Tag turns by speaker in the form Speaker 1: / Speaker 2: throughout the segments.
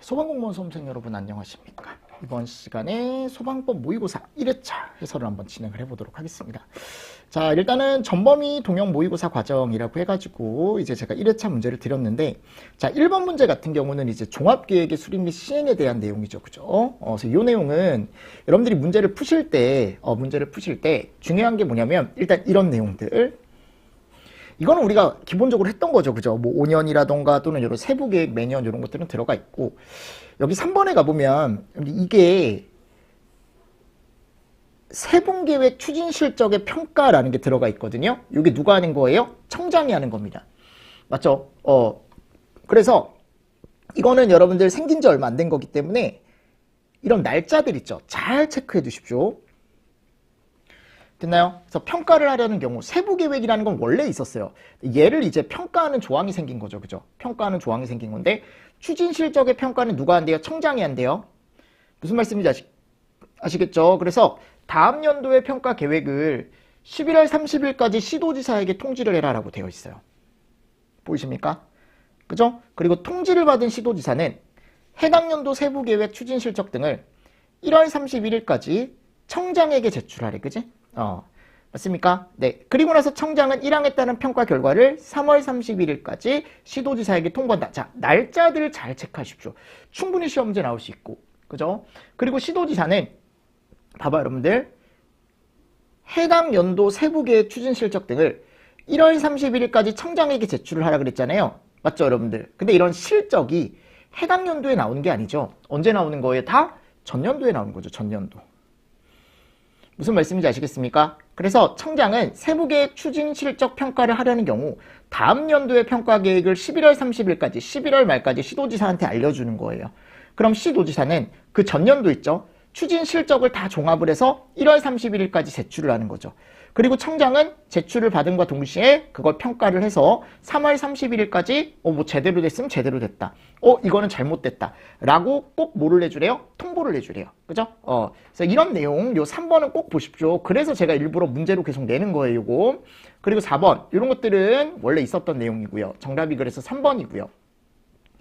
Speaker 1: 소방공무원 수험생 여러분 안녕하십니까. 이번 시간에 소방법 모의고사 1회차 해설을 한번 진행을 해보도록 하겠습니다. 자, 일단은 전범위 동형 모의고사 과정이라고 해가지고 이제 제가 1회차 문제를 드렸는데, 자, 1번 문제 같은 경우는 이제 종합계획의 수립 및 시행에 대한 내용이죠. 그죠? 그래서 이 내용은 여러분들이 문제를 푸실 때 중요한 게 뭐냐면, 일단 이런 내용들. 이거는 우리가 기본적으로 했던 거죠. 그죠? 뭐 5년이라던가 또는 여러 세부 계획 매년 이런 것들은 들어가 있고, 여기 3번에 가보면 이게 세분 계획 추진 실적의 평가라는 게 들어가 있거든요. 이게 누가 하는 거예요? 청장이 하는 겁니다. 맞죠? 그래서 이거는 여러분들 생긴 지 얼마 안 된 거기 때문에 이런 날짜들 있죠. 잘 체크해 두십시오. 됐나요? 그래서 평가를 하려는 경우 세부 계획이라는 건 원래 있었어요. 얘를 이제 평가하는 조항이 생긴 거죠. 그죠? 평가하는 조항이 생긴 건데, 추진 실적의 평가는 누가 한대요? 청장이 한대요. 무슨 말씀인지 아시겠죠? 그래서 다음 연도의 평가 계획을 11월 30일까지 시도지사에게 통지를 해라라고 되어 있어요. 보이십니까? 그죠? 그리고 통지를 받은 시도지사는 해당 연도 세부 계획 추진 실적 등을 1월 31일까지 청장에게 제출하래. 그지? 맞습니까? 네. 그리고 나서 청장은 1항에 따른 평가 결과를 3월 31일까지 시도지사에게 통보한다. 자, 날짜들을 잘 체크하십시오. 충분히 시험 문제 나올 수 있고. 그죠? 그리고 시도지사는, 봐봐, 여러분들. 해당 연도 세부계획 추진 실적 등을 1월 31일까지 청장에게 제출을 하라 그랬잖아요. 맞죠, 여러분들? 근데 이런 실적이 해당 연도에 나오는 게 아니죠. 언제 나오는 거예요? 다 전년도에 나오는 거죠, 전년도. 무슨 말씀인지 아시겠습니까? 그래서 청장은 세부계획 추진 실적 평가를 하려는 경우 다음 연도의 평가 계획을 11월 30일까지, 11월 말까지 시도지사한테 알려주는 거예요. 그럼 시도지사는 그 전년도 있죠? 추진 실적을 다 종합을 해서 1월 31일까지 제출을 하는 거죠. 그리고 청장은 제출을 받은과 동시에 그걸 평가를 해서 3월 31일까지 뭐 제대로 됐으면 제대로 됐다. 이거는 잘못됐다. 라고 꼭 뭐를 해주래요? 통보를 해주래요. 그죠? 그래서 이런 내용, 요 3번은 꼭 보십시오. 그래서 제가 일부러 문제로 계속 내는 거예요, 요거. 그리고 4번, 이런 것들은 원래 있었던 내용이고요. 정답이 그래서 3번이고요.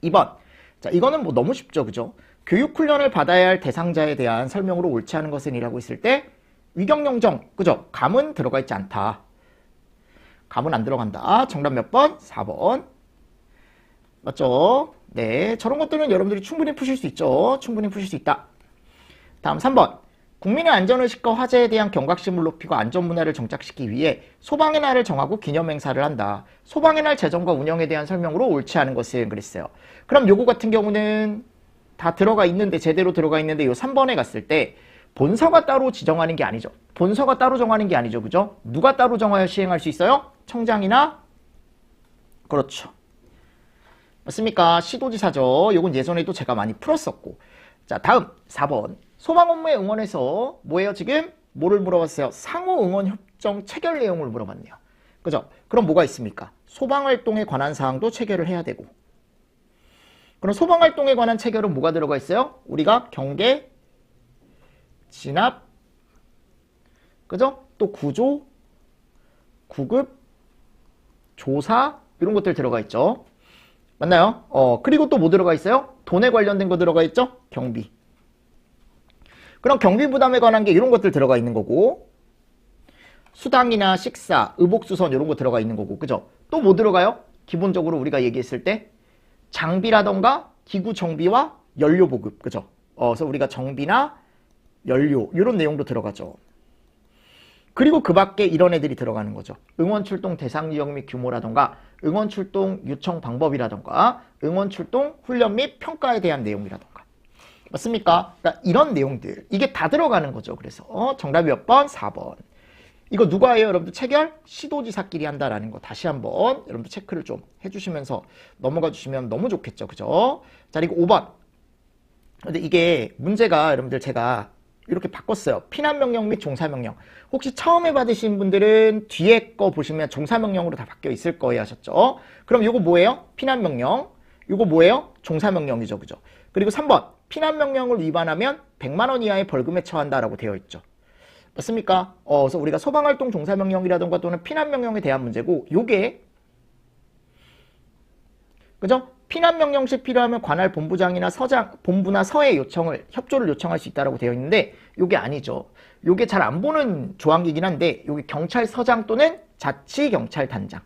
Speaker 1: 2번. 자, 이거는 뭐 너무 쉽죠, 그죠? 교육훈련을 받아야 할 대상자에 대한 설명으로 옳지 않은 것은 이라고 했을 때 위경영정, 그죠? 감은 들어가 있지 않다. 감은 안 들어간다. 정답 몇 번? 4번. 맞죠? 네, 저런 것들은 여러분들이 충분히 푸실 수 있죠. 충분히 푸실 수 있다. 다음 3번. 국민의 안전의식과 화재에 대한 경각심을 높이고 안전문화를 정착시키기 위해 소방의 날을 정하고 기념행사를 한다. 소방의 날 제정과 운영에 대한 설명으로 옳지 않은 것은 그랬어요. 그럼 요거 같은 경우는 다 들어가 있는데, 제대로 들어가 있는데, 요 3번에 갔을 때 본서가 따로 지정하는 게 아니죠. 본서가 따로 정하는 게 아니죠. 그죠? 누가 따로 정하여 시행할 수 있어요? 청장이나, 그렇죠. 맞습니까? 시도지사죠. 요건 예전에도 제가 많이 풀었었고. 자, 다음 4번. 소방 업무에 응원해서 뭐예요? 지금 뭐를 물어봤어요? 상호 응원 협정 체결 내용을 물어봤네요. 그죠? 그럼 뭐가 있습니까? 소방활동에 관한 사항도 체결을 해야 되고. 그럼 소방활동에 관한 체결은 뭐가 들어가 있어요? 우리가 경계, 진압, 그죠? 또 구조, 구급, 조사, 이런 것들 들어가 있죠. 맞나요? 그리고 또 뭐 들어가 있어요? 돈에 관련된 거 들어가 있죠? 경비. 그럼 경비 부담에 관한 게 이런 것들 들어가 있는 거고, 수당이나 식사, 의복수선 이런 거 들어가 있는 거고, 그죠? 또 뭐 들어가요? 기본적으로 우리가 얘기했을 때 장비라던가 기구 정비와 연료 보급, 그죠? 그래서 우리가 정비나 연료 이런 내용도 들어가죠. 그리고 그 밖에 이런 애들이 들어가는 거죠. 응원 출동 대상 유형 및 규모라던가, 응원 출동 요청 방법이라던가, 응원 출동 훈련 및 평가에 대한 내용이라던가. 맞습니까? 그러니까 이런 내용들, 이게 다 들어가는 거죠. 그래서 정답이 몇 번? 4번. 이거 누가 해요? 여러분들 체결? 시도지사끼리 한다라는 거 다시 한번 여러분들 체크를 좀 해주시면서 넘어가 주시면 너무 좋겠죠. 그죠? 자, 그리고 5번. 근데 이게 문제가 여러분들 제가 이렇게 바꿨어요. 피난명령 및 종사명령. 혹시 처음에 받으신 분들은 뒤에 거 보시면 종사명령으로 다 바뀌어 있을 거예요. 하셨죠? 그럼 이거 뭐예요? 피난명령. 이거 뭐예요? 종사명령이죠. 그죠? 그리고 3번. 피난명령을 위반하면 100만 원 이하의 벌금에 처한다라고 되어 있죠. 맞습니까? 그래서 우리가 소방활동 종사명령이라던가 또는 피난명령에 대한 문제고, 요게, 그죠? 피난 명령 시 필요하면 관할 본부장이나 본부나 서에 협조를 요청할 수 있다라고 되어 있는데 요게 아니죠. 요게 잘 안 보는 조항이긴 한데 요게 경찰서장 또는 자치경찰단장.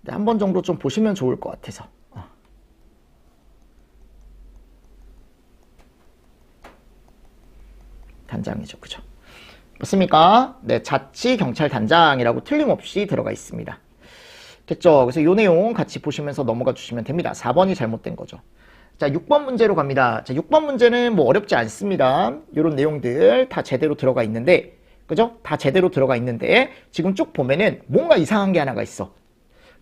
Speaker 1: 네, 한 번 정도 좀 보시면 좋을 것 같아서. 단장이죠. 그죠? 맞습니까? 네, 자치경찰단장이라고 틀림없이 들어가 있습니다. 됐죠? 그래서 이 내용 같이 보시면서 넘어가 주시면 됩니다. 4번이 잘못된 거죠. 자, 6번 문제로 갑니다. 자, 6번 문제는 뭐 어렵지 않습니다. 이런 내용들 다 제대로 들어가 있는데, 그죠? 다 제대로 들어가 있는데, 지금 쭉 보면은 뭔가 이상한 게 하나가 있어.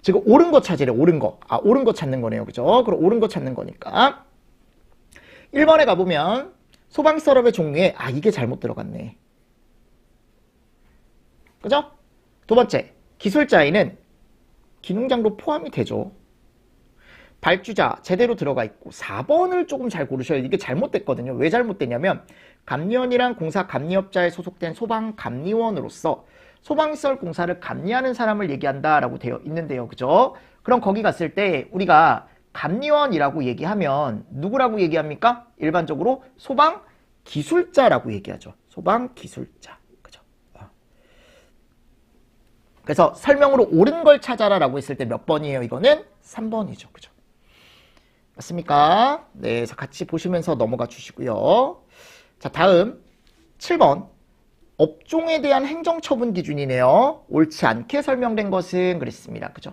Speaker 1: 지금 옳은 거 찾으래, 옳은 거. 아, 옳은 거 찾는 거네요. 그죠? 그럼 옳은 거 찾는 거니까. 1번에 가보면, 소방 서랍의 종류에, 아, 이게 잘못 들어갔네. 그죠? 두 번째, 기술자에는 기능장도 포함이 되죠. 발주자 제대로 들어가 있고 4번을 조금 잘 고르셔야 돼요. 이게 잘못됐거든요. 왜 잘못됐냐면 감리원이란 공사 감리업자에 소속된 소방감리원으로서 소방시설 공사를 감리하는 사람을 얘기한다라고 되어 있는데요. 그죠? 그럼 거기 갔을 때 우리가 감리원이라고 얘기하면 누구라고 얘기합니까? 일반적으로 소방기술자라고 얘기하죠. 소방기술자. 그죠? 그래서 설명으로 옳은 걸 찾아라 라고 했을 때 몇 번이에요? 이거는 3번이죠. 그죠? 맞습니까? 네, 그래서 같이 보시면서 넘어가 주시고요. 자, 다음 7번. 업종에 대한 행정처분 기준이네요. 옳지 않게 설명된 것은 그랬습니다. 그죠?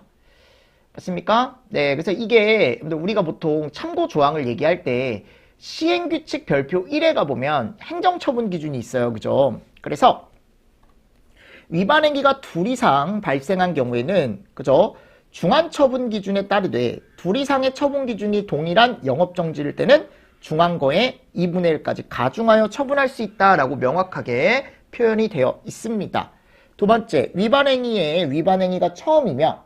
Speaker 1: 맞습니까? 네, 그래서 이게 우리가 보통 참고 조항을 얘기할 때 시행규칙 별표 1에 가보면 행정처분 기준이 있어요. 그죠? 그래서 위반 행위가 둘 이상 발생한 경우에는 그죠? 중한처분 기준에 따르되 둘 이상의 처분 기준이 동일한 영업정지일 때는 중한거의 2분의 1까지 가중하여 처분할 수 있다라고 명확하게 표현이 되어 있습니다. 두 번째, 위반 행위가 처음이면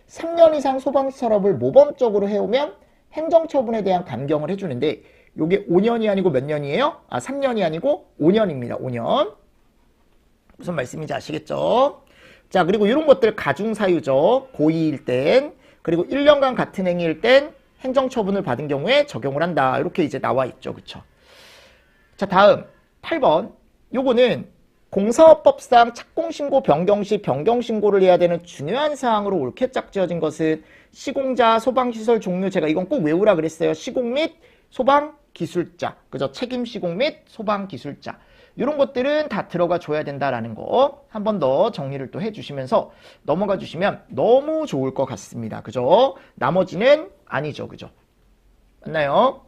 Speaker 1: 3년 이상 소방서랍을 모범적으로 해오면 행정처분에 대한 감경을 해주는데 이게 5년이 아니고 몇 년이에요? 아, 3년이 아니고 5년입니다. 5년. 무슨 말씀인지 아시겠죠? 자, 그리고 이런 것들 가중사유죠. 고의일 땐, 그리고 1년간 같은 행위일 땐 행정처분을 받은 경우에 적용을 한다. 이렇게 이제 나와 있죠. 그쵸? 자, 다음 8번. 요거는 공사업법상 착공신고 변경 시 변경신고를 해야 되는 중요한 사항으로 옳게 짝지어진 것은 시공자, 소방시설 종류, 제가 이건 꼭 외우라 그랬어요. 시공 및 소방기술자. 그죠? 책임시공 및 소방기술자. 이런 것들은 다 들어가 줘야 된다라는 거 한 번 더 정리를 또 해주시면서 넘어가 주시면 너무 좋을 것 같습니다. 그죠? 나머지는 아니죠. 그죠? 맞나요?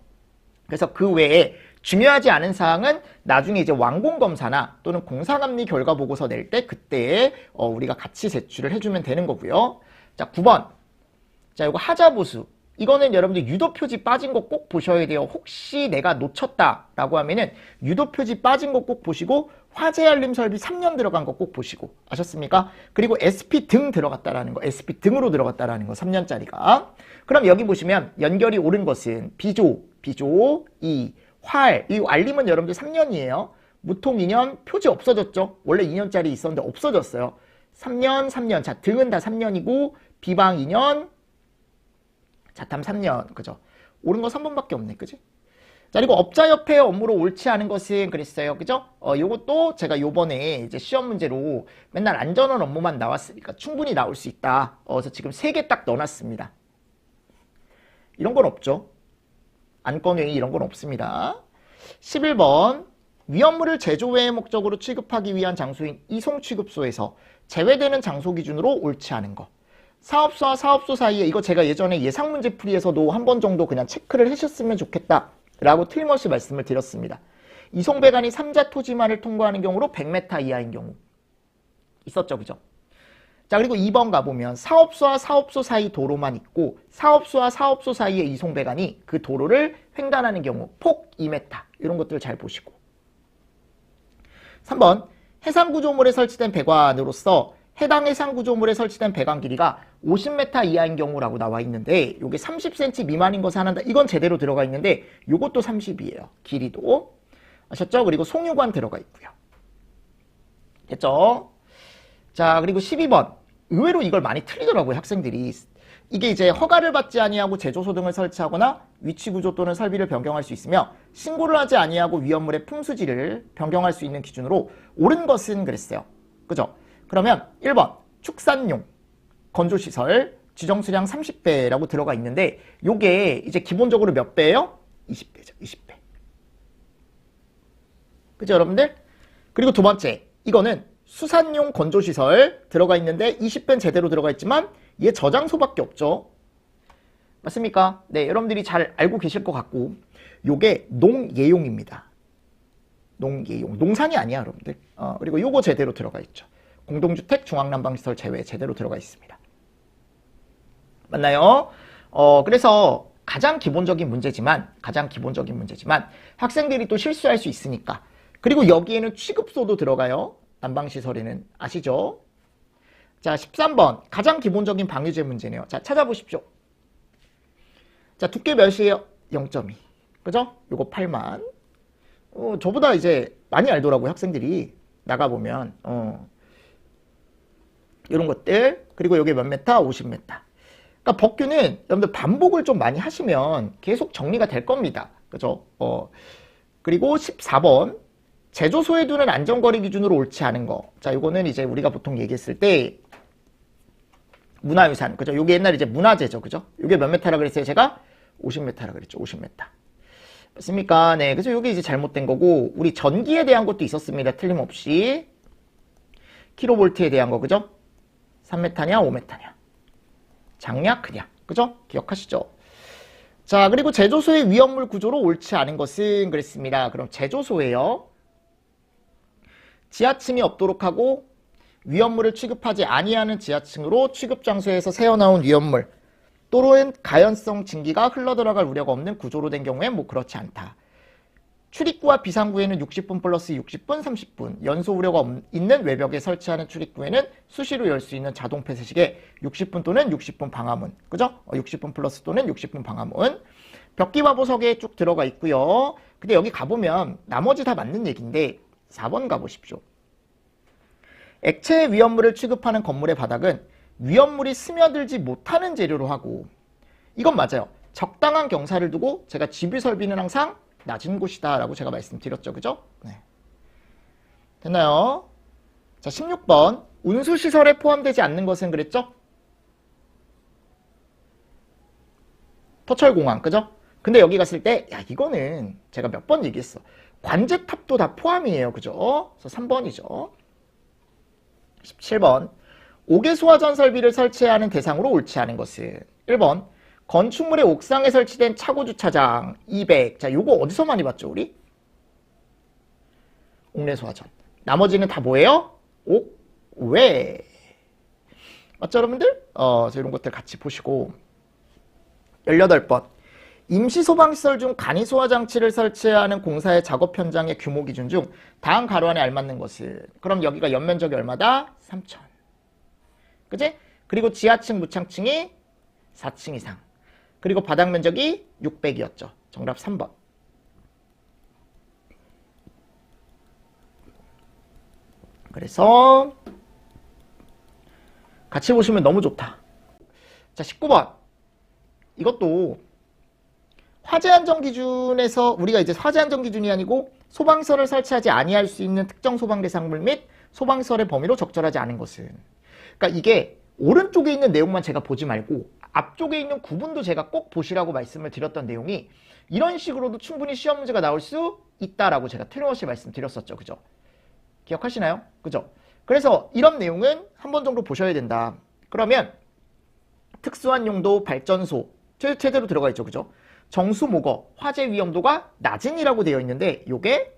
Speaker 1: 그래서 그 외에 중요하지 않은 사항은 나중에 이제 완공검사나 또는 공사감리 결과보고서 낼 때 그때 우리가 같이 제출을 해주면 되는 거고요. 자, 9번. 자, 이거 하자보수. 이거는 여러분들 유도표지 빠진 거 꼭 보셔야 돼요. 혹시 내가 놓쳤다라고 하면은 유도표지 빠진 거 꼭 보시고 화재 알림 설비 3년 들어간 거 꼭 보시고 아셨습니까? 그리고 SP 등 들어갔다라는 거, SP 등으로 들어갔다라는 거 3년짜리가. 그럼 여기 보시면 연결이 옳은 것은 비조, 2, 활. 이 알림은 여러분들 3년이에요. 무통 2년, 표지 없어졌죠? 원래 2년짜리 있었는데 없어졌어요. 3년. 자, 등은 다 3년이고 비방 2년, 자탐 3년. 그죠? 옳은 거 3번밖에 없네. 그지? 자, 그리고 업자협회의 업무로 옳지 않은 것은 그랬어요. 그죠? 요것도 제가 요번에 이제 시험 문제로 맨날 안전원 업무만 나왔으니까 충분히 나올 수 있다. 그래서 지금 3개 딱 넣어놨습니다. 이런 건 없죠. 안건회의 이런 건 없습니다. 11번. 위험물을 제조 외의 목적으로 취급하기 위한 장소인 이송취급소에서 제외되는 장소 기준으로 옳지 않은 거. 사업소와 사업소 사이에 이거 제가 예전에 예상문제풀이에서도 한 번 정도 그냥 체크를 하셨으면 좋겠다 라고 틀림없이 말씀을 드렸습니다. 이송배관이 3자 토지만을 통과하는 경우로 100m 이하인 경우 있었죠. 그죠? 자, 그리고 2번 가보면 사업소와 사업소 사이 도로만 있고 사업소와 사업소 사이에 이송배관이 그 도로를 횡단하는 경우 폭 2m 이런 것들 잘 보시고 3번 해상구조물에 설치된 배관으로서 해당 해상구조물에 설치된 배관 길이가 50m 이하인 경우라고 나와 있는데 이게 30cm 미만인 것을 한다. 이건 제대로 들어가 있는데 이것도 30이에요. 길이도. 아셨죠? 그리고 송유관 들어가 있고요. 됐죠? 자, 그리고 12번. 의외로 이걸 많이 틀리더라고요. 학생들이. 이게 이제 허가를 받지 아니하고 제조소 등을 설치하거나 위치 구조 또는 설비를 변경할 수 있으며 신고를 하지 아니하고 위험물의 품수지를 변경할 수 있는 기준으로 옳은 것은 그랬어요. 그죠? 그러면 1번 축산용 건조시설 지정수량 30배라고 들어가 있는데 요게 이제 기본적으로 몇 배예요? 20배죠. 20배. 그죠 여러분들? 그리고 두 번째 이거는 수산용 건조시설 들어가 있는데 20배는 제대로 들어가 있지만 얘 저장소밖에 없죠. 맞습니까? 네, 여러분들이 잘 알고 계실 것 같고 요게 농예용입니다. 농예용. 농산이 아니야 여러분들. 그리고 요거 제대로 들어가 있죠. 공동주택 중앙난방시설 제외 제대로 들어가 있습니다. 맞나요? 그래서 가장 기본적인 문제지만 학생들이 또 실수할 수 있으니까. 그리고 여기에는 취급소도 들어가요. 난방시설에는. 아시죠? 자, 13번. 가장 기본적인 방유제 문제네요. 자, 찾아보십시오. 자, 두께 몇이에요? 0.2. 그죠? 요거 8만. 저보다 이제 많이 알더라고요. 학생들이. 나가보면. 이런 것들. 그리고 여기 몇 메타? 50m. 그러니까 법규는 여러분들 반복을 좀 많이 하시면 계속 정리가 될 겁니다. 그죠? 그리고 14번. 제조소에 두는 안전거리 기준으로 옳지 않은 거. 자, 요거는 이제 우리가 보통 얘기했을 때 문화유산. 그죠? 요게 옛날에 이제 문화재죠. 그죠? 요게 몇 메타라 그랬어요? 제가 50m라 그랬죠. 50m. 맞습니까? 네. 그래서 요게 이제 잘못된 거고, 우리 전기에 대한 것도 있었습니다. 틀림없이. 킬로볼트에 대한 거. 그죠? 3m냐? 5m냐? 작냐? 크냐? 그죠? 기억하시죠? 자, 그리고 제조소의 위험물 구조로 옳지 않은 것은 그랬습니다. 그럼 제조소에요. 지하층이 없도록 하고 위험물을 취급하지 아니하는 지하층으로 취급장소에서 새어나온 위험물 또는 가연성 증기가 흘러들어갈 우려가 없는 구조로 된 경우엔 뭐 그렇지 않다. 출입구와 비상구에는 60분 플러스 60분, 30분 연소 우려가 있는 외벽에 설치하는 출입구에는 수시로 열 수 있는 자동 폐쇄식에 60분 또는 60분 방화문. 그죠? 60분 플러스 또는 60분 방화문. 벽기와 보석에 쭉 들어가 있고요. 근데 여기 가보면 나머지 다 맞는 얘기인데 4번 가보십시오. 액체 위험물을 취급하는 건물의 바닥은 위험물이 스며들지 못하는 재료로 하고, 이건 맞아요. 적당한 경사를 두고 제가 집유 설비는 항상 낮은 곳이다 라고 제가 말씀드렸죠. 그죠? 네. 됐나요? 자, 16번. 운수시설에 포함되지 않는 것은 그랬죠? 터철공항. 그죠? 근데 여기 갔을 때, 야, 이거는 제가 몇 번 얘기했어. 관제탑도 다 포함이에요. 그죠? 그래서 3번이죠. 17번. 5개 소화전 설비를 설치해야 하는 대상으로 옳지 않은 것은 1번. 건축물의 옥상에 설치된 차고주차장 200. 자, 요거 어디서 많이 봤죠, 우리? 옥내 소화전. 나머지는 다 뭐예요? 옥외. 맞죠, 여러분들? 그래서 이런 것들 같이 보시고. 18번. 임시소방시설 중 간이소화장치를 설치해야 하는 공사의 작업 현장의 규모 기준 중 다음 가로 안에 알맞는 것은, 그럼 여기가 연면적이 얼마다? 3,000. 그지? 그리고 지하층, 무창층이 4층 이상. 그리고 바닥 면적이 600이었죠. 정답 3번. 그래서 같이 보시면 너무 좋다. 자, 19번. 이것도 화재 안전 기준에서 우리가 이제 화재 안전 기준이 아니고 소방서를 설치하지 아니할 수 있는 특정 소방 대상물 및 소방설의 범위로 적절하지 않은 것은. 그러니까 이게 오른쪽에 있는 내용만 제가 보지 말고 앞쪽에 있는 구분도 제가 꼭 보시라고 말씀을 드렸던 내용이 이런 식으로도 충분히 시험 문제가 나올 수 있다라고 제가 틀림없이 말씀드렸었죠. 그죠? 기억하시나요? 그죠? 그래서 이런 내용은 한 번 정도 보셔야 된다. 그러면 특수한 용도 발전소 제대로 들어가 있죠. 그죠? 정수모거, 화재 위험도가 낮은이라고 되어 있는데 요게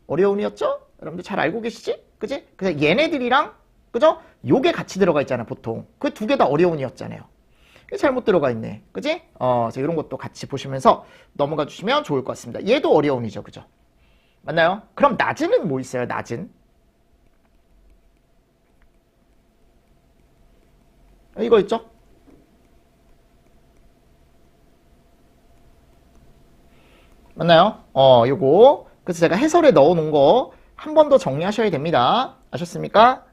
Speaker 1: 어려움이었죠? 여러분들 잘 알고 계시지? 그지? 그래서 얘네들이랑 그죠? 요게 같이 들어가 있잖아, 보통. 그 두 개 다 어려운이었잖아요. 잘못 들어가 있네. 그지? 그래서 이런 것도 같이 보시면서 넘어가 주시면 좋을 것 같습니다. 얘도 어려운이죠. 그죠? 맞나요? 그럼 낮은은 뭐 있어요? 낮은? 이거 있죠? 맞나요? 요거. 그래서 제가 해설에 넣어 놓은 거 한 번 더 정리하셔야 됩니다. 아셨습니까?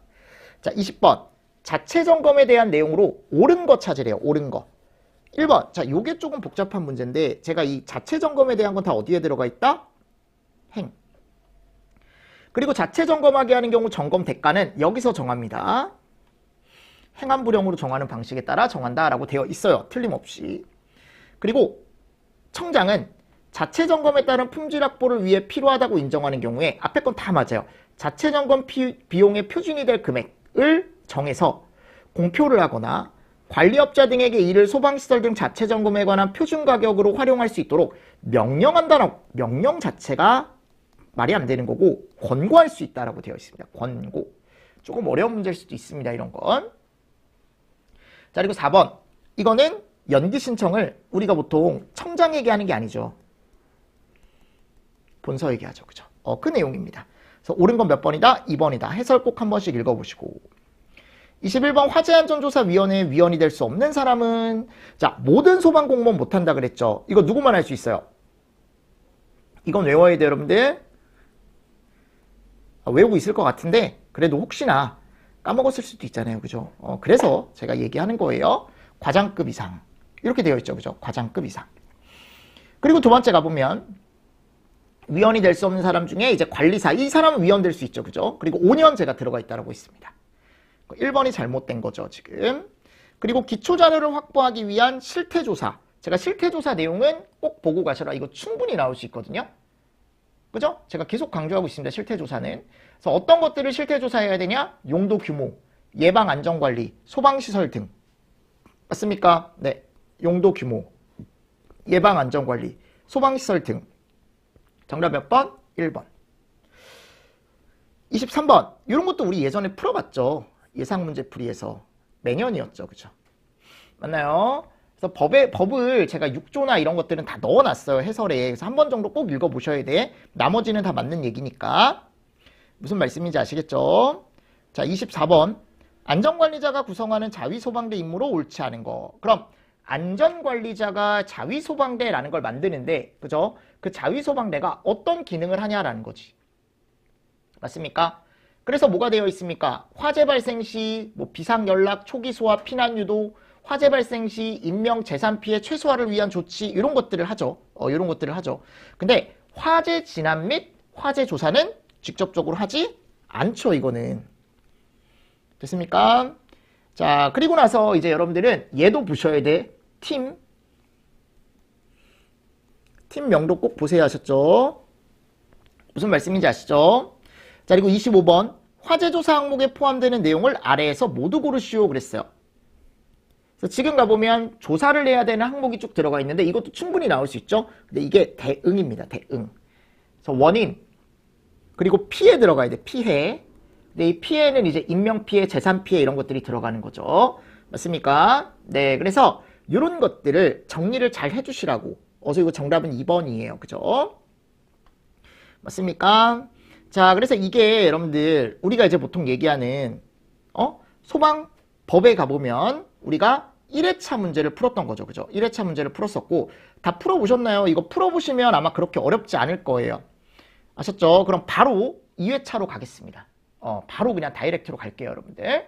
Speaker 1: 자, 20번. 자체 점검에 대한 내용으로 옳은 거 찾으래요. 옳은 거. 1번. 자, 요게 조금 복잡한 문제인데 제가 이 자체 점검에 대한 건 다 어디에 들어가 있다? 행. 그리고 자체 점검하게 하는 경우 점검 대가는 여기서 정합니다. 행한 불형으로 정하는 방식에 따라 정한다라고 되어 있어요. 틀림없이. 그리고 청장은 자체 점검에 따른 품질 확보를 위해 필요하다고 인정하는 경우에 앞에 건 다 맞아요. 자체 점검 비용의 표준이 될 금액을 정해서 공표를 하거나 관리업자 등에게 이를 소방시설 등 자체 점검에 관한 표준 가격으로 활용할 수 있도록 명령한다는 명령 자체가 말이 안 되는 거고 권고할 수 있다라고 되어 있습니다. 권고. 조금 어려운 문제일 수도 있습니다. 이런 건. 자, 그리고 4번. 이거는 연기 신청을 우리가 보통 청장에게 하는 게 아니죠. 본서에게 하죠. 그죠? 그 내용입니다. 그래서 옳은 건 몇 번이다? 2번이다. 해설 꼭 한 번씩 읽어보시고. 21번 화재안전조사위원회 위원이 될 수 없는 사람은 자, 모든 소방공무원 못한다 그랬죠. 이거 누구만 할 수 있어요? 이건 외워야 돼요, 여러분들. 외우고 있을 것 같은데 그래도 혹시나 까먹었을 수도 있잖아요. 그죠? 그래서 제가 얘기하는 거예요. 과장급 이상. 이렇게 되어 있죠. 그죠? 과장급 이상. 그리고 두 번째 가보면 위원이 될 수 없는 사람 중에 이제 관리사. 이 사람은 위원 될 수 있죠. 그죠? 그리고 5년제가 들어가 있다고 있습니다. 1번이 잘못된 거죠. 지금. 그리고 기초자료를 확보하기 위한 실태조사. 제가 실태조사 내용은 꼭 보고 가셔라. 이거 충분히 나올 수 있거든요. 그죠? 제가 계속 강조하고 있습니다. 실태조사는. 그래서 어떤 것들을 실태조사해야 되냐? 용도 규모, 예방 안전관리, 소방시설 등. 맞습니까? 네. 용도 규모, 예방 안전관리, 소방시설 등. 정답 몇 번? 1번. 23번. 이런 것도 우리 예전에 풀어봤죠. 예상문제풀이에서. 매년이었죠. 그죠? 맞나요? 그래서 법을 제가 6조나 이런 것들은 다 넣어놨어요. 해설에. 그래서 한 번 정도 꼭 읽어보셔야 돼. 나머지는 다 맞는 얘기니까. 무슨 말씀인지 아시겠죠? 자, 24번. 안전관리자가 구성하는 자위소방대 임무로 옳지 않은 거. 그럼 안전관리자가 자위소방대라는 걸 만드는데, 그죠? 그 자위소방대가 어떤 기능을 하냐라는 거지. 맞습니까? 그래서 뭐가 되어 있습니까? 화재 발생 시 뭐 비상연락, 초기 소화, 피난 유도, 화재 발생 시 인명 재산 피해 최소화를 위한 조치 이런 것들을 하죠. 이런 것들을 하죠. 근데 화재 진압 및 화재 조사는 직접적으로 하지 않죠. 이거는. 됐습니까? 자, 그리고 나서 이제 여러분들은 얘도 보셔야 돼. 팀 명도 꼭 보세요 하셨죠? 무슨 말씀인지 아시죠? 자, 그리고 25번 화재 조사 항목에 포함되는 내용을 아래에서 모두 고르시오 그랬어요. 그래서 지금 가보면 조사를 해야 되는 항목이 쭉 들어가 있는데 이것도 충분히 나올 수 있죠. 근데 이게 대응입니다. 대응. 그래서 원인 그리고 피해 들어가야 돼. 피해. 근데 이 피해는 이제 인명피해, 재산피해 이런 것들이 들어가는 거죠. 맞습니까? 네, 그래서 이런 것들을 정리를 잘 해주시라고. 어서 이거 정답은 2번이에요. 그죠? 맞습니까? 자, 그래서 이게 여러분들 우리가 이제 보통 얘기하는 소방법에 가보면 우리가 1회차 문제를 풀었던 거죠. 그죠? 1회차 문제를 풀었었고 다 풀어보셨나요? 이거 풀어보시면 아마 그렇게 어렵지 않을 거예요. 아셨죠? 그럼 바로 2회차로 가겠습니다. 바로 그냥 다이렉트로 갈게요, 여러분들.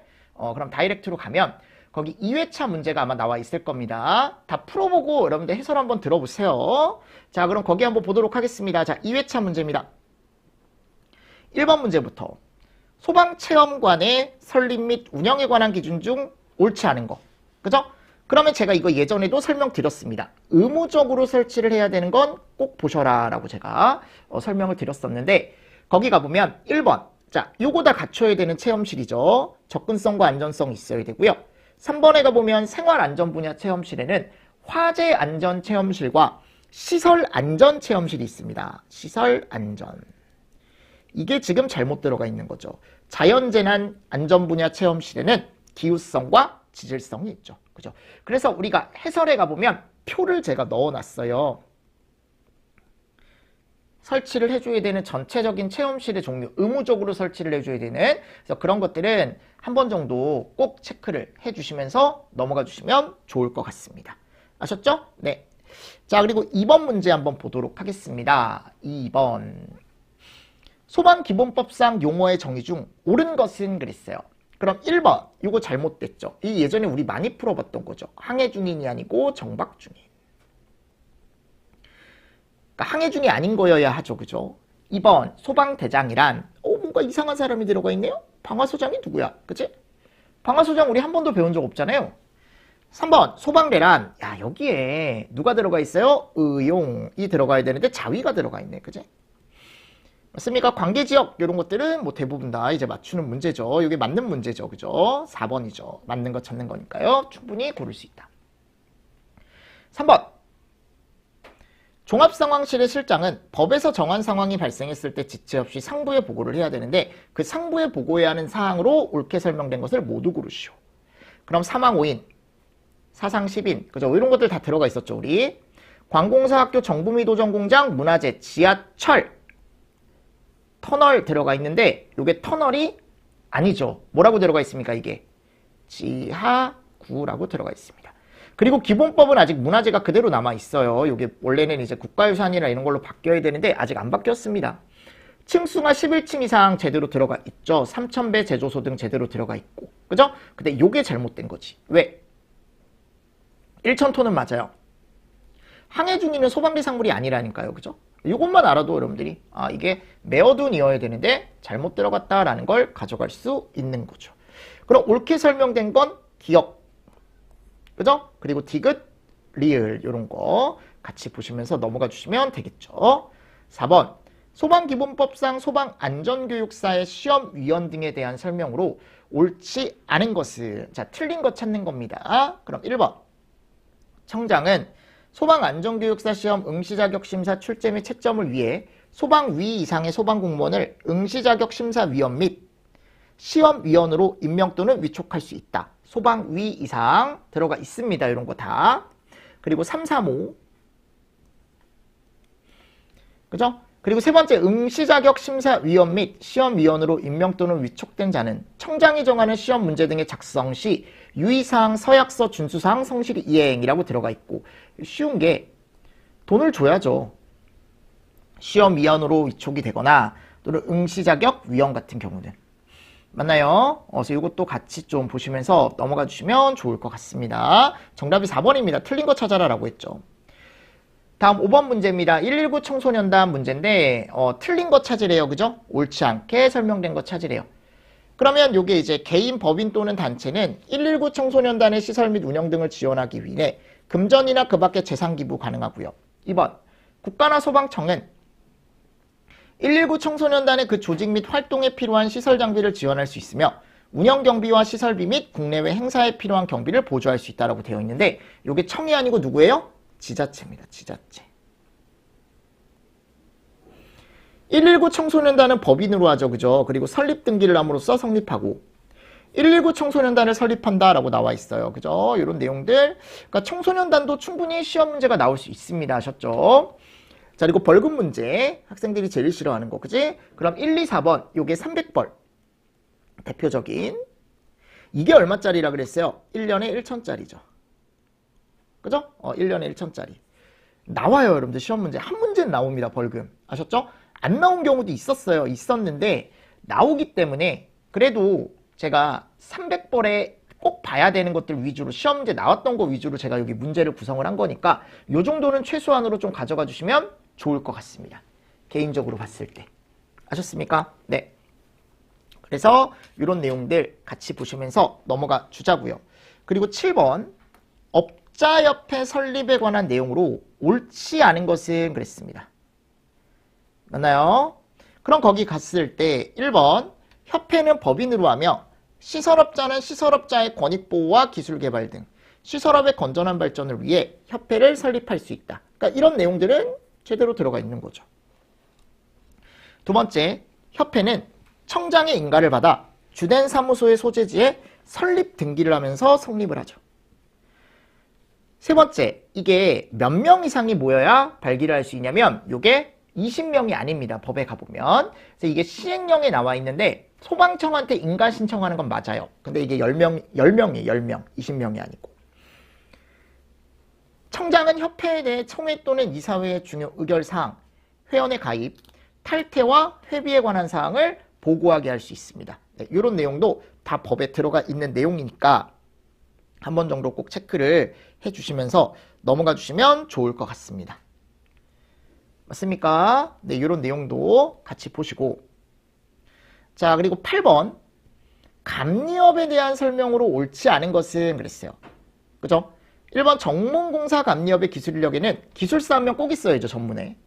Speaker 1: 그럼 다이렉트로 가면 거기 2회차 문제가 아마 나와 있을 겁니다. 다 풀어보고 여러분들 해설 한번 들어보세요. 자, 그럼 거기 한번 보도록 하겠습니다. 자, 2회차 문제입니다. 1번 문제부터 소방체험관의 설립 및 운영에 관한 기준 중 옳지 않은 거. 그죠? 그러면 제가 이거 예전에도 설명드렸습니다. 의무적으로 설치를 해야 되는 건 꼭 보셔라 라고 제가 설명을 드렸었는데 거기 가보면 1번 자, 요거 다 갖춰야 되는 체험실이죠. 접근성과 안전성이 있어야 되고요. 3번에 가보면 생활안전 분야 체험실에는 화재안전체험실과 시설안전체험실이 있습니다. 시설안전. 이게 지금 잘못 들어가 있는 거죠. 자연재난 안전 분야 체험실에는 기후성과 지질성이 있죠. 그죠? 그래서 우리가 해설에 가보면 표를 제가 넣어놨어요. 설치를 해줘야 되는 전체적인 체험실의 종류, 의무적으로 설치를 해줘야 되는 그래서 그런 것들은 한 번 정도 꼭 체크를 해주시면서 넘어가 주시면 좋을 것 같습니다. 아셨죠? 네. 자, 그리고 2번 문제 한번 보도록 하겠습니다. 2번. 소방기본법상 용어의 정의 중 옳은 것은 그랬어요. 그럼 1번 이거 잘못됐죠. 이 예전에 우리 많이 풀어봤던 거죠. 항해중인이 아니고 정박중인. 그러니까 항해중이 아닌 거여야 하죠. 그죠? 2번 소방대장이란 뭔가 이상한 사람이 들어가 있네요. 방화소장이 누구야? 그치? 방화소장 우리 한 번도 배운 적 없잖아요. 3번 소방대란 여기에 누가 들어가 있어요? 의용이 들어가야 되는데 자위가 들어가 있네. 그치? 맞습니까? 관계지역 이런 것들은 뭐 대부분 다 이제 맞추는 문제죠. 이게 맞는 문제죠. 그죠? 4번이죠. 맞는 거 찾는 거니까요. 충분히 고를 수 있다. 3번 종합상황실의 실장은 법에서 정한 상황이 발생했을 때 지체 없이 상부에 보고를 해야 되는데 그 상부에 보고해야 하는 사항으로 옳게 설명된 것을 모두 고르시오. 그럼 사망 5인, 사상 10인, 그죠? 이런 것들 다 들어가 있었죠. 우리 관공서 학교 정부 및 도전공장 문화재 지하철 터널 들어가 있는데 이게 터널이 아니죠. 뭐라고 들어가 있습니까? 이게 지하구라고 들어가 있습니다. 그리고 기본법은 아직 문화재가 그대로 남아 있어요. 이게 원래는 이제 국가유산이나 이런 걸로 바뀌어야 되는데 아직 안 바뀌었습니다. 층수가 11층 이상 제대로 들어가 있죠. 3000배 제조소 등 제대로 들어가 있고. 그죠? 근데 이게 잘못된 거지. 왜? 1000톤은 맞아요. 항해 중에는 소방비 상물이 아니라니까요. 그죠? 이것만 알아도 여러분들이 이게 메어둔이어야 되는데 잘못 들어갔다라는 걸 가져갈 수 있는 거죠. 그럼 옳게 설명된 건 기억. 그죠? 그리고 디귿, 리을 이런 거 같이 보시면서 넘어가 주시면 되겠죠. 4번 소방기본법상 소방안전교육사의 시험위원 등에 대한 설명으로 옳지 않은 것은 틀린 것 찾는 겁니다. 그럼 1번 청장은 소방안전교육사 시험 응시자격심사 출제 및 채점을 위해 소방위 이상의 소방공무원을 응시자격심사위원 및 시험위원으로 임명 또는 위촉할 수 있다. 소방위 이상 들어가 있습니다. 이런 거 다. 그리고 3, 4, 5. 그죠? 그리고 세 번째 응시자격심사위원 및 시험위원으로 임명 또는 위촉된 자는 청장이 정하는 시험 문제 등의 작성 시 유의사항, 서약서, 준수사항, 성실 이행이라고 들어가 있고 쉬운 게 돈을 줘야죠. 시험위원으로 위촉이 되거나 또는 응시자격위원 같은 경우는. 맞나요? 그래서 이것도 같이 좀 보시면서 넘어가 주시면 좋을 것 같습니다. 정답이 4번입니다. 틀린 거 찾아라 라고 했죠. 다음 5번 문제입니다. 119 청소년단 문제인데 틀린 거 찾으래요. 그죠? 옳지 않게 설명된 거 찾으래요. 그러면 이게 이제 개인, 법인 또는 단체는 119 청소년단의 시설 및 운영 등을 지원하기 위해 금전이나 그 밖의 재산 기부 가능하고요. 2번 국가나 소방청은 119 청소년단의 그 조직 및 활동에 필요한 시설 장비를 지원할 수 있으며 운영 경비와 시설비 및 국내외 행사에 필요한 경비를 보조할 수 있다고 되어 있는데 이게 청이 아니고 누구예요? 지자체입니다. 지자체. 119 청소년단은 법인으로 하죠. 그죠? 그리고 설립 등기를 함으로써 성립하고 119 청소년단을 설립한다라고 나와 있어요. 그죠? 이런 내용들. 그러니까 청소년단도 충분히 시험 문제가 나올 수 있습니다. 아셨죠? 자, 그리고 벌금 문제. 학생들이 제일 싫어하는 거. 그지? 그럼 1, 2, 4번. 요게 300벌. 대표적인. 이게 얼마짜리라 그랬어요? 1년에 1천짜리죠. 그죠? 1년에 1천짜리. 나와요, 여러분들. 시험 문제. 한 문제는 나옵니다. 벌금. 아셨죠? 안 나온 경우도 있었어요. 있었는데 나오기 때문에 그래도 제가 300벌에 꼭 봐야 되는 것들 위주로 시험 문제 나왔던 거 위주로 제가 여기 문제를 구성을 한 거니까 요 정도는 최소한으로 좀 가져가 주시면 좋을 것 같습니다. 개인적으로 봤을 때. 아셨습니까? 네. 그래서 이런 내용들 같이 보시면서 넘어가 주자고요. 그리고 7번 업자협회 설립에 관한 내용으로 옳지 않은 것은 그랬습니다. 맞나요? 그럼 거기 갔을 때 1번 협회는 법인으로 하며 시설업자는 시설업자의 권익보호와 기술개발 등 시설업의 건전한 발전을 위해 협회를 설립할 수 있다. 그러니까 이런 내용들은 제대로 들어가 있는 거죠. 두 번째, 협회는 청장의 인가를 받아 주된 사무소의 소재지에 설립 등기를 하면서 성립을 하죠. 세 번째, 이게 몇 명 이상이 모여야 발기를 할 수 있냐면 이게 20명이 아닙니다. 법에 가보면. 그래서 이게 시행령에 나와 있는데 소방청한테 인가 신청하는 건 맞아요. 근데 이게 10명이에요. 10명. 20명이 아니고. 청장은 협회에 대해 총회 또는 이사회의 중요 의결사항, 회원의 가입, 탈퇴와 회비에 관한 사항을 보고하게 할 수 있습니다. 네, 이런 내용도 다 법에 들어가 있는 내용이니까 한 번 정도 꼭 체크를 해주시면서 넘어가 주시면 좋을 것 같습니다. 맞습니까? 네, 이런 내용도 같이 보시고. 자, 그리고 8번. 감리업에 대한 설명으로 옳지 않은 것은 그랬어요. 그죠? 1번 정문공사 감리업의 기술 인력에는 기술사 한 명 꼭 있어야죠, 전문에.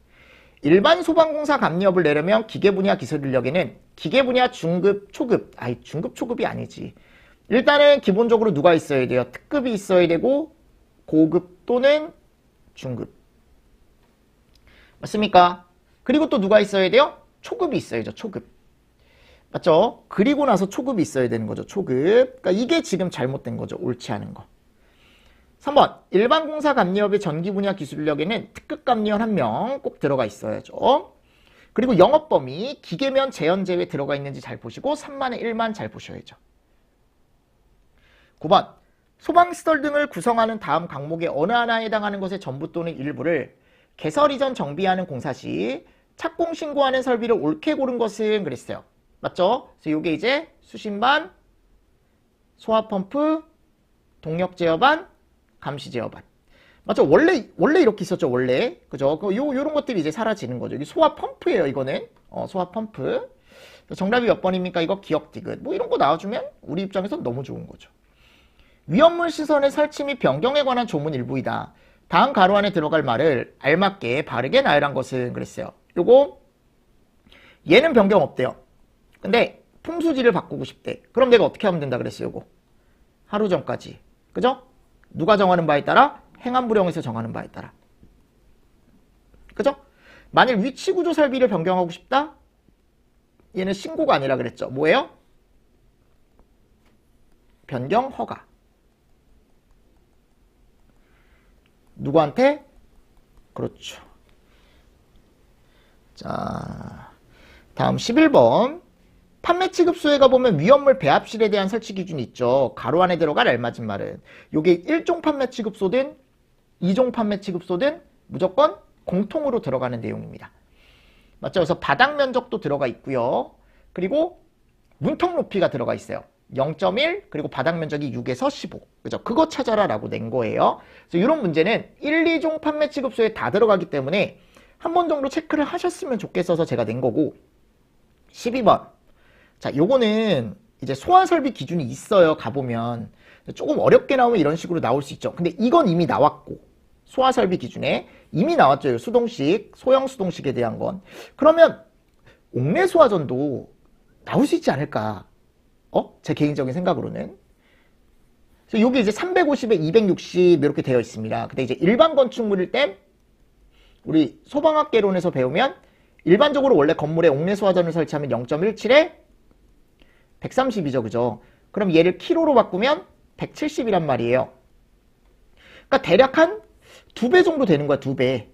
Speaker 1: 일반 소방공사 감리업을 내려면 기계분야 기술 인력에는 기계분야 중급, 초급. 중급, 초급이 아니지. 일단은 기본적으로 누가 있어야 돼요? 특급이 있어야 되고 고급 또는 중급. 맞습니까? 그리고 또 누가 있어야 돼요? 초급이 있어야죠, 초급. 맞죠? 그리고 나서 초급이 있어야 되는 거죠, 초급. 그러니까 이게 지금 잘못된 거죠, 옳지 않은 거. 3번, 일반 공사 감리업의 전기 분야 기술 인력에는 특급 감리원 1명 꼭 들어가 있어야죠. 그리고 영업 범위, 기계면 재현 제외 들어가 있는지 잘 보시고 3만에 1만 잘 보셔야죠. 9번, 소방시설 등을 구성하는 다음 강목의 어느 하나에 해당하는 것의 전부 또는 일부를 개설 이전 정비하는 공사 시 착공 신고하는 설비를 옳게 고른 것은 그랬어요. 맞죠? 그래서 이게 이제 수신반, 소화펌프, 동력 제어반, 감시 제어반. 맞죠? 원래 이렇게 있었죠, 원래. 그죠? 요런 것들이 이제 사라지는 거죠. 이게 소화펌프예요, 이거는. 소화펌프. 정답이 몇 번입니까? 이거 기억 디귿. 뭐 이런 거 나와주면 우리 입장에서 너무 좋은 거죠. 위험물 시설의 설치 및 변경에 관한 조문 일부이다. 다음 가로 안에 들어갈 말을 알맞게 바르게 나열한 것은 그랬어요. 요거 얘는 변경 없대요. 근데 풍수지를 바꾸고 싶대. 그럼 내가 어떻게 하면 된다 그랬어요, 요거. 하루 전까지. 그죠? 누가 정하는 바에 따라? 행안부령에서 정하는 바에 따라. 그죠? 만일 위치구조 설비를 변경하고 싶다? 얘는 신고가 아니라 그랬죠. 뭐예요? 변경 허가. 누구한테? 그렇죠. 자, 다음 11번. 판매 취급소에 가보면 위험물 배합실에 대한 설치 기준이 있죠. 가로 안에 들어갈 알맞은 말은 요게 1종 판매 취급소든 2종 판매 취급소든 무조건 공통으로 들어가는 내용입니다. 맞죠? 그래서 바닥 면적도 들어가 있고요. 그리고 문턱 높이가 들어가 있어요. 0.1 그리고 바닥 면적이 6에서 15. 그죠? 그거 찾아라 라고 낸 거예요. 그래서 이런 문제는 1, 2종 판매 취급소에 다 들어가기 때문에 한 번 정도 체크를 하셨으면 좋겠어서 제가 낸 거고. 12번. 자, 요거는 이제 소화 설비 기준이 있어요. 가보면. 조금 어렵게 나오면 이런 식으로 나올 수 있죠. 근데 이건 이미 나왔고. 소화 설비 기준에 이미 나왔죠. 수동식, 소형 수동식에 대한 건. 그러면 옥내 소화전도 나올 수 있지 않을까? 제 개인적인 생각으로는. 그래서 요게 이제 350에 260 이렇게 되어 있습니다. 근데 이제 일반 건축물일 때 우리 소방학개론에서 배우면 일반적으로 원래 건물에 옥내 소화전을 설치하면 0.17에 130이죠. 그죠? 그럼 얘를 키로로 바꾸면 170이란 말이에요. 그러니까 대략 한 2배 정도 되는 거야. 2배.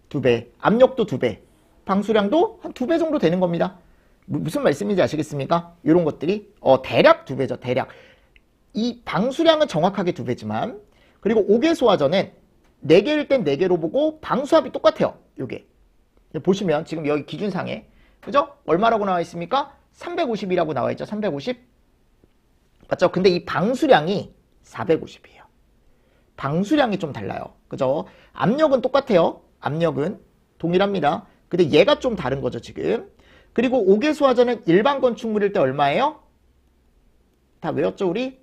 Speaker 1: 2배. 압력도 2배. 방수량도 한 2배 정도 되는 겁니다. 무슨 말씀인지 아시겠습니까? 이런 것들이 대략 2배죠. 대략. 이 방수량은 정확하게 2배지만 그리고 5개 소화전은 4개일 땐 4개로 보고 방수압이 똑같아요. 요게. 보시면 지금 여기 기준상에 그죠? 얼마라고 나와 있습니까? 350이라고 나와 있죠. 350. 맞죠? 근데 이 방수량이 450이에요. 방수량이 좀 달라요. 그죠? 압력은 똑같아요. 압력은 동일합니다. 근데 얘가 좀 다른 거죠, 지금. 그리고 5개 소화전은 일반 건축물일 때 얼마예요? 다 외웠죠, 우리?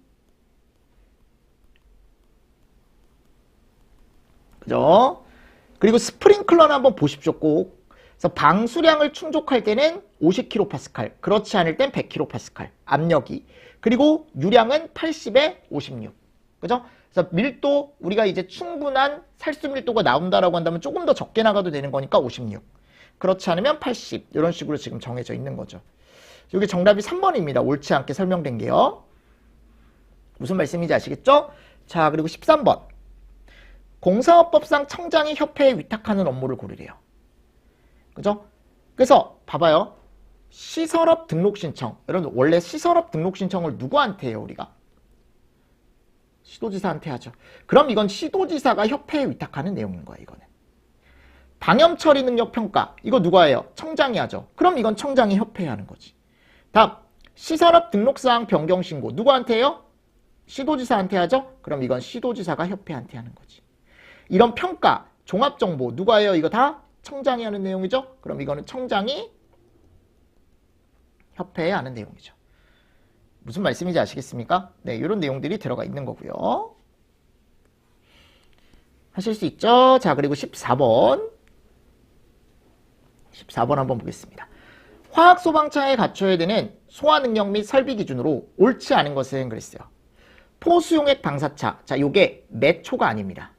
Speaker 1: 그죠? 그리고 스프링클러는 한번 보십시오, 꼭. 그래서 방수량을 충족할 때는 50kPa, 그렇지 않을 땐 100kPa, 압력이. 그리고 유량은 80에 56. 그죠? 그래서 밀도, 우리가 이제 충분한 살수 밀도가 나온다라고 한다면 조금 더 적게 나가도 되는 거니까 56. 그렇지 않으면 80. 이런 식으로 지금 정해져 있는 거죠. 여기 정답이 3번입니다. 옳지 않게 설명된 게요. 무슨 말씀인지 아시겠죠? 자, 그리고 13번. 공사업법상 청장이 협회에 위탁하는 업무를 고르래요. 그죠? 그래서 봐봐요. 시설업 등록 신청. 여러분 원래 시설업 등록 신청을 누구한테 해요, 우리가? 시도지사한테 하죠. 그럼 이건 시도지사가 협회에 위탁하는 내용인 거야, 이거는. 방염 처리 능력 평가. 이거 누가 해요? 청장이 하죠. 그럼 이건 청장이 협회에 하는 거지. 다음, 시설업 등록사항 변경 신고 누구한테 해요? 시도지사한테 하죠? 그럼 이건 시도지사가 협회한테 하는 거지. 이런 평가, 종합정보 누가 해요? 이거 다 청장이 하는 내용이죠? 그럼 이거는 청장이 협회에 하는 내용이죠. 무슨 말씀인지 아시겠습니까? 네, 이런 내용들이 들어가 있는 거고요. 하실 수 있죠? 자, 그리고 14번. 14번 한번 보겠습니다. 화학 소방차에 갖춰야 되는 소화 능력 및 설비 기준으로 옳지 않은 것은 그랬어요. 포수용액 방사차. 자, 요게 매초가 아닙니다.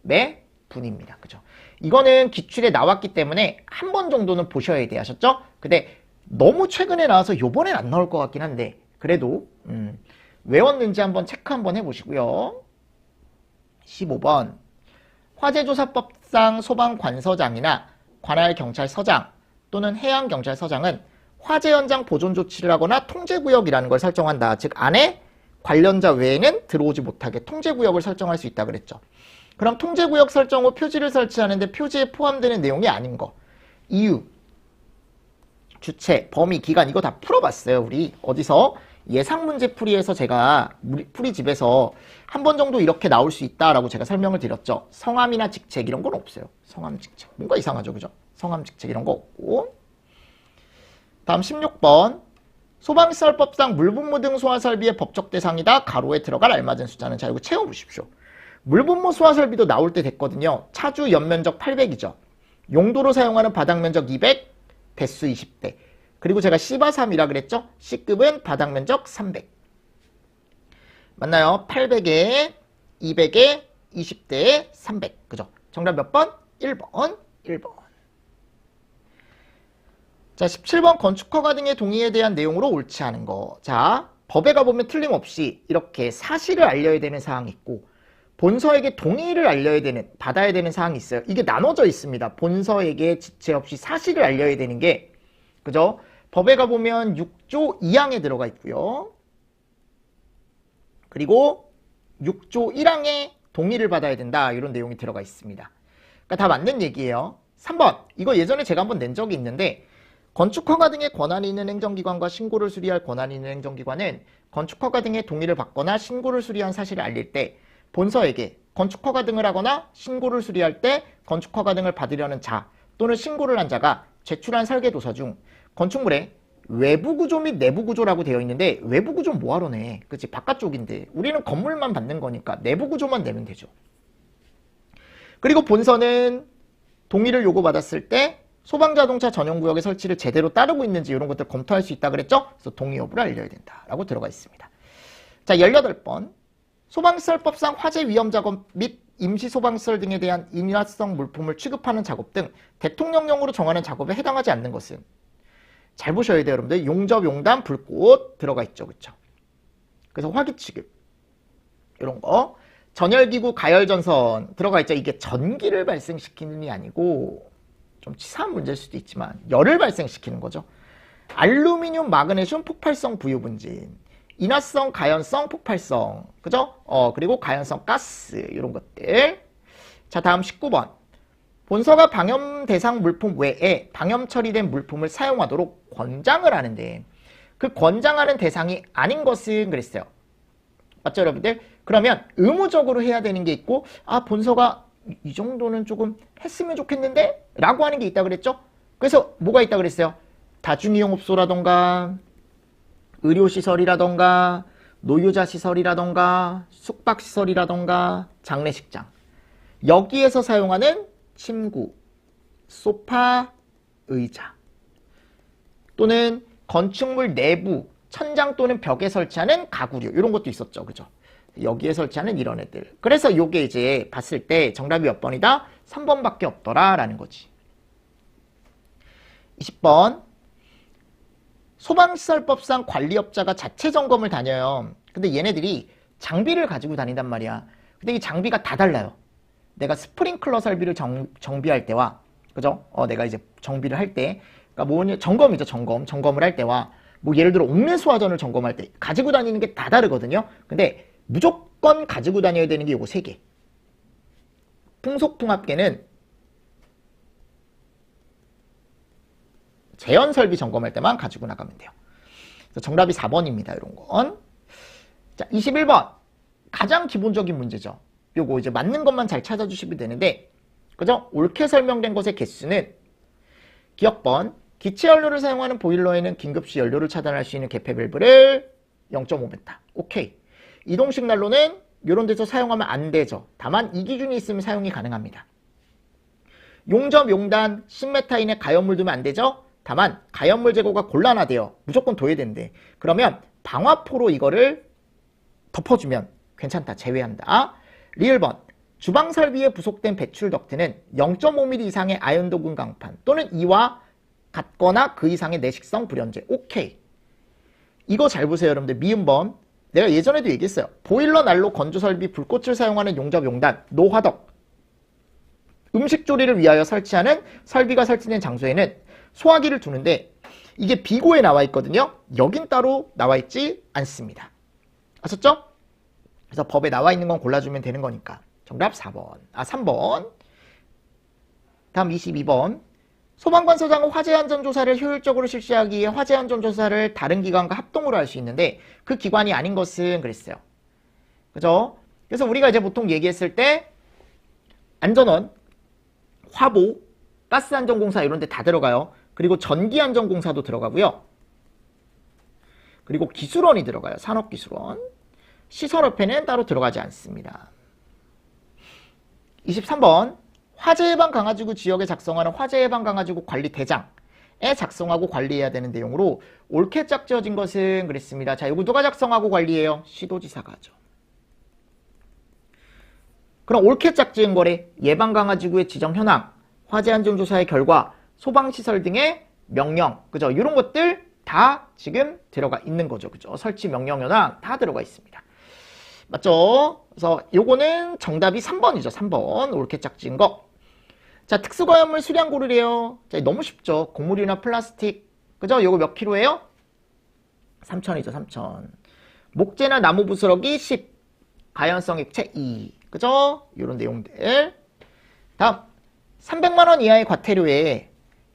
Speaker 1: 매분입니다. 그죠? 이거는 기출에 나왔기 때문에 한 번 정도는 보셔야 돼. 하셨죠? 근데 너무 최근에 나와서 요번엔 안 나올 것 같긴 한데 그래도 외웠는지 한번 체크 한번 해보시고요. 15번. 화재조사법상 소방관서장이나 관할경찰서장 또는 해양경찰서장은 화재 현장 보존 조치를 하거나 통제구역이라는 걸 설정한다. 즉 안에 관련자 외에는 들어오지 못하게 통제구역을 설정할 수 있다 그랬죠. 그럼 통제구역 설정 후 표지를 설치하는데 표지에 포함되는 내용이 아닌 거. 이유, 주체, 범위, 기간 이거 다 풀어봤어요. 우리 어디서? 예상문제 풀이에서 제가 풀이집에서 한 번 정도 이렇게 나올 수 있다라고 제가 설명을 드렸죠. 성함이나 직책 이런 건 없어요. 성함, 직책. 뭔가 이상하죠. 그죠? 성함, 직책 이런 거 없고. 다음 16번. 소방시설법상 물분무 등 소화설비의 법적 대상이다. 가로에 들어갈 알맞은 숫자는. 자, 이거 채워보십시오. 물분무 소화설비도 나올 때 됐거든요. 차주 연면적 800이죠. 용도로 사용하는 바닥면적 200, 대수 20대. 그리고 제가 C바3이라 그랬죠? C급은 바닥면적 300. 맞나요? 800에 200에 20대에 300. 그죠? 정답 몇 번? 1번. 1번. 자, 17번 건축허가 등의 동의에 대한 내용으로 옳지 않은 거. 자, 법에 가보면 틀림없이 이렇게 사실을 알려야 되는 사항이 있고 본서에게 동의를 알려야 되는, 받아야 되는 사항이 있어요. 이게 나눠져 있습니다. 본서에게 지체 없이 사실을 알려야 되는 게, 그죠? 법에 가보면 6조 2항에 들어가 있고요. 그리고 6조 1항에 동의를 받아야 된다. 이런 내용이 들어가 있습니다. 그러니까 다 맞는 얘기예요. 3번. 이거 예전에 제가 한번 낸 적이 있는데 건축허가 등의 권한이 있는 행정기관과 신고를 수리할 권한이 있는 행정기관은 건축허가 등의 동의를 받거나 신고를 수리한 사실을 알릴 때 본서에게 건축허가 등을 하거나 신고를 수리할 때 건축허가 등을 받으려는 자 또는 신고를 한 자가 제출한 설계도서 중 건축물에 외부구조 및 내부구조라고 되어 있는데 외부구조 뭐하러 내? 그치? 바깥쪽인데 우리는 건물만 받는 거니까 내부구조만 내면 되죠. 그리고 본서는 동의를 요구받았을 때 소방자동차 전용구역의 설치를 제대로 따르고 있는지 이런 것들 검토할 수 있다 그랬죠? 그래서 동의 여부를 알려야 된다라고 들어가 있습니다. 자, 18번. 소방시설법상 화재 위험 작업 및 임시소방시설 등에 대한 인화성 물품을 취급하는 작업 등 대통령령으로 정하는 작업에 해당하지 않는 것은 잘 보셔야 돼요, 여러분들. 용접, 용담, 불꽃 들어가 있죠. 그쵸? 그래서 화기 취급 이런 거. 전열기구, 가열전선 들어가 있죠. 이게 전기를 발생시키는 게 아니고 좀 치사한 문제일 수도 있지만 열을 발생시키는 거죠. 알루미늄, 마그네슘, 폭발성 부유분진, 인화성, 가연성, 폭발성, 그죠? 그리고 가연성 가스 이런 것들. 자, 다음 19번. 본서가 방염 대상 물품 외에 방염 처리된 물품을 사용하도록 권장을 하는데 그 권장하는 대상이 아닌 것은 그랬어요. 맞죠, 여러분들? 그러면 의무적으로 해야 되는 게 있고 본서가 이 정도는 조금 했으면 좋겠는데? 라고 하는 게 있다 그랬죠? 그래서 뭐가 있다 그랬어요? 다중이용업소라던가 의료시설이라던가 노유자시설이라던가 숙박시설이라던가 장례식장 여기에서 사용하는 침구, 소파, 의자 또는 건축물 내부, 천장 또는 벽에 설치하는 가구류 이런 것도 있었죠. 그죠? 여기에 설치하는 이런 애들. 그래서 요게 이제 봤을 때 정답이 몇 번이다? 3번밖에 없더라 라는 거지. 20번. 소방시설법상 관리업자가 자체 점검을 다녀요. 근데 얘네들이 장비를 가지고 다닌단 말이야. 근데 이 장비가 다 달라요. 내가 스프링클러 설비를 정비할 때와, 그죠? 내가 이제 정비를 할 때, 그러니까 뭐냐, 점검이죠, 점검을 할 때와, 뭐 예를 들어 옥내 소화전을 점검할 때 가지고 다니는 게 다 다르거든요. 근데 무조건 가지고 다녀야 되는 게 요거 3개. 풍속풍압계는 재현 설비 점검할 때만 가지고 나가면 돼요. 정답이 4번입니다. 이런 건. 자, 21번. 가장 기본적인 문제죠. 요거 이제 맞는 것만 잘 찾아주시면 되는데, 그죠? 옳게 설명된 것의 개수는 기억번. 기체 연료를 사용하는 보일러에는 긴급시 연료를 차단할 수 있는 개폐 밸브를 0.5m. 오케이. 이동식 난로는 이런 데서 사용하면 안 되죠. 다만 이 기준이 있으면 사용이 가능합니다. 용접, 용단, 10m 이내 가연물 두면 안 되죠. 다만 가연물 제거가 곤란하대요. 무조건 둬야 된대. 그러면 방화포로 이거를 덮어주면 괜찮다. 제외한다. 리을번. 주방 설비에 부속된 배출 덕트는 0.5mm 이상의 아연도금 강판 또는 이와 같거나 그 이상의 내식성 불연제. 오케이. 이거 잘 보세요. 여러분들. 미음번. 내가 예전에도 얘기했어요. 보일러 난로 건조 설비 불꽃을 사용하는 용접 용단 노화덕 음식 조리를 위하여 설치하는 설비가 설치된 장소에는 소화기를 두는데 이게 비고에 나와 있거든요. 여긴 따로 나와 있지 않습니다. 아셨죠? 그래서 법에 나와 있는 건 골라주면 되는 거니까. 정답 4번. 3번. 다음 22번. 소방관서장은 화재안전조사를 효율적으로 실시하기 위해 화재안전조사를 다른 기관과 합동으로 할 수 있는데 그 기관이 아닌 것은 그랬어요. 그죠? 그래서 우리가 이제 보통 얘기했을 때 안전원, 화보, 가스안전공사 이런 데 다 들어가요. 그리고 전기안전공사도 들어가고요. 그리고 기술원이 들어가요. 산업기술원. 시설협회는 따로 들어가지 않습니다. 23번. 화재예방 강화지구 지역에 작성하는 화재예방 강화지구 관리대장에 작성하고 관리해야 되는 내용으로 옳게 짝지어진 것은 그랬습니다. 자, 이거 누가 작성하고 관리해요? 시도지사가 하죠. 그럼 옳게 짝지은 거래. 예방 강화지구의 지정 현황, 화재안전조사의 결과, 소방시설 등의 명령, 그죠? 이런 것들 다 지금 들어가 있는 거죠. 그죠? 설치 명령 현황 다 들어가 있습니다. 맞죠? 그래서 요거는 정답이 3번이죠. 3번. 옳게 짝지은 거. 자, 특수가연물 수량 고르래요. 자, 너무 쉽죠. 곡물이나 플라스틱. 그죠? 요거 몇 킬로예요? 3,000이죠. 3,000. 목재나 나무 부스러기 10. 가연성 액체 2. 그죠? 요런 내용들. 다음. 300만원 이하의 과태료에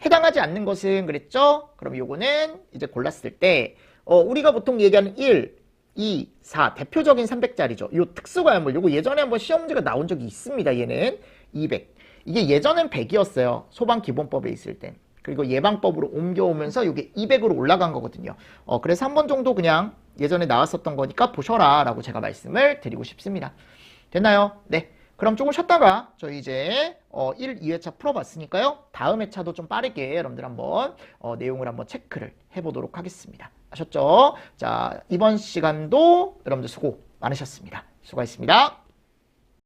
Speaker 1: 해당하지 않는 것은 그랬죠? 그럼 요거는 이제 골랐을 때 우리가 보통 얘기하는 1, 2, 4 대표적인 300짜리죠. 요 특수가연물 요거 예전에 한번 시험 문제가 나온 적이 있습니다. 얘는 200. 이게 예전엔 100이었어요. 소방기본법에 있을 땐. 그리고 예방법으로 옮겨오면서 이게 200으로 올라간 거거든요. 그래서 한 번 정도 그냥 예전에 나왔었던 거니까 보셔라 라고 제가 말씀을 드리고 싶습니다. 됐나요? 네. 그럼 조금 쉬었다가 저희 이제 1, 2회차 풀어봤으니까요. 다음 회차도 좀 빠르게 여러분들 한번 내용을 한번 체크를 해보도록 하겠습니다. 아셨죠? 자, 이번 시간도 여러분들 수고 많으셨습니다. 수고하셨습니다.